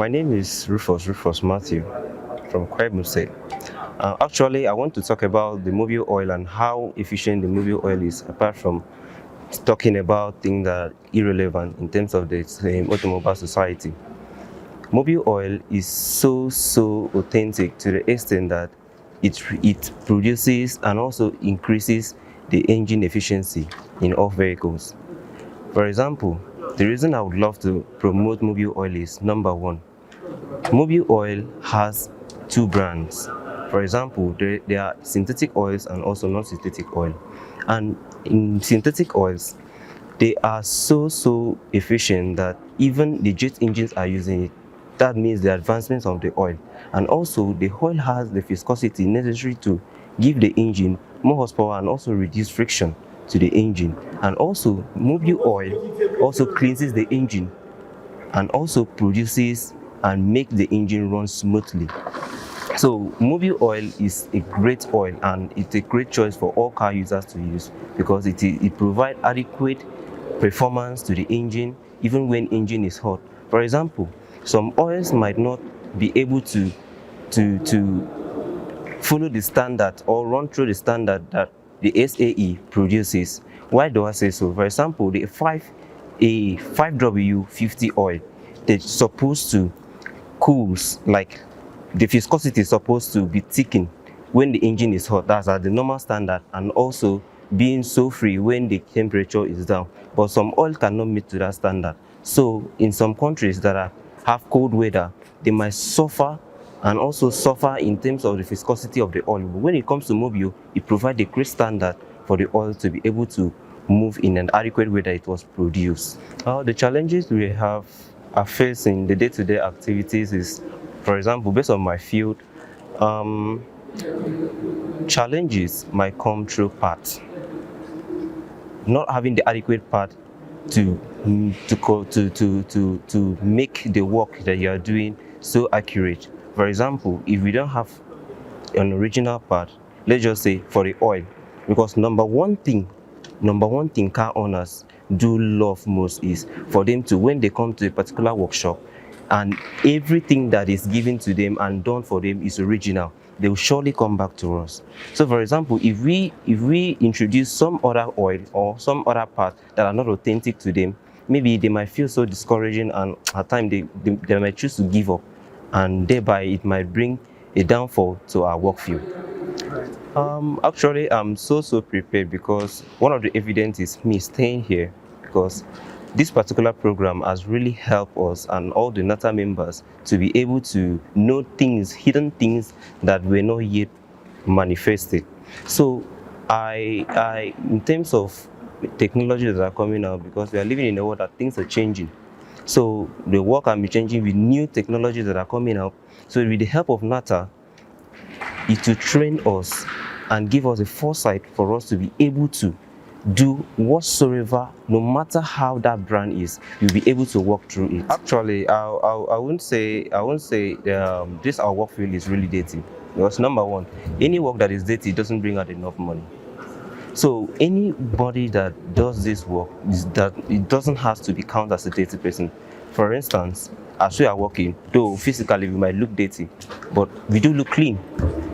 My name is Rufus Matthew from Kwaibu State. Actually, I want to talk about the mobile oil and how efficient the mobile oil is, apart from talking about things that are irrelevant in terms of the automobile society. Mobile oil is so authentic to the extent that it produces and also increases the engine efficiency in all vehicles. For example, the reason I would love to promote mobile oil is number one, mobile oil has two brands. For example, there are synthetic oils and also non-synthetic oil. And in synthetic oils, they are so efficient that even the jet engines are using it. That means the advancements of the oil. And also, the oil has the viscosity necessary to give the engine more horsepower and also reduce friction to the engine. And also, mobile oil also cleanses the engine and also produces and make the engine run smoothly. So mobile oil is a great oil and it's a great choice for all car users to use because it provides adequate performance to the engine even when engine is hot. For example, some oils might not be able to follow the standard or run through the standard that the SAE produces. Why do I say so? For example, a 5W50 oil, they're supposed to cools, like the viscosity is supposed to be thickened when the engine is hot. That's at the normal standard, and also being so free when the temperature is down. But some oil cannot meet to that standard. So in some countries that have cold weather, they might suffer and also suffer in terms of the viscosity of the oil. But when it comes to mobile, it provides a great standard for the oil to be able to move in an adequate way that it was produced. The challenges we are facing the day-to-day activities is, for example, based on my field, challenges might come through parts. Not having the adequate part to make the work that you are doing so accurate. For example, if we don't have an original part, let's just say for the oil, because number one thing car owners do love most is for them to, when they come to a particular workshop and everything that is given to them and done for them is original, they will surely come back to us. So for example, if we introduce some other oil or some other part that are not authentic to them, maybe they might feel so discouraging, and at times they might choose to give up, and thereby it might bring a downfall to our work field. Actually, I'm so prepared because one of the evidence is me staying here, because this particular program has really helped us and all the NATA members to be able to know things, hidden things that were not yet manifested. So in terms of technologies that are coming out, because we are living in a world that things are changing. So the work can be changing with new technologies that are coming out. So with the help of NATA, it will train us and give us a foresight for us to be able to do whatsoever, no matter how that brand is, you'll be able to walk through it. Actually, I won't say this our work field is really dirty, because number one, any work that is dirty doesn't bring out enough money. So anybody that does this work, is that it doesn't have to be counted as a dirty person. For instance, as we are working, though physically we might look dirty, but we do look clean.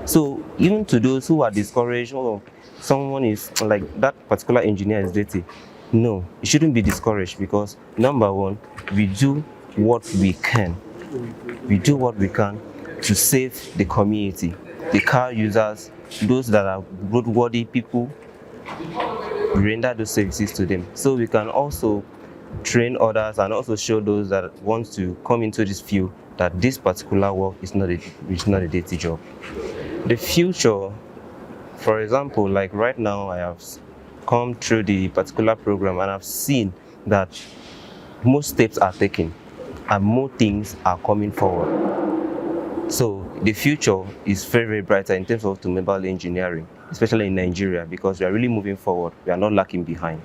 So even to those who are discouraged, or someone is like that particular engineer is dirty, no, you shouldn't be discouraged, because number one, we do what we can. We do what we can to save the community, the car users, those that are roadworthy people. We render those services to them, so we can also train others and also show those that want to come into this field that this particular work is not a dirty job. The future, for example, like right now, I have come through the particular program and I've seen that most steps are taken and more things are coming forward. So the future is very brighter in terms of automobile engineering, especially in Nigeria, because we are really moving forward. We are not lacking behind.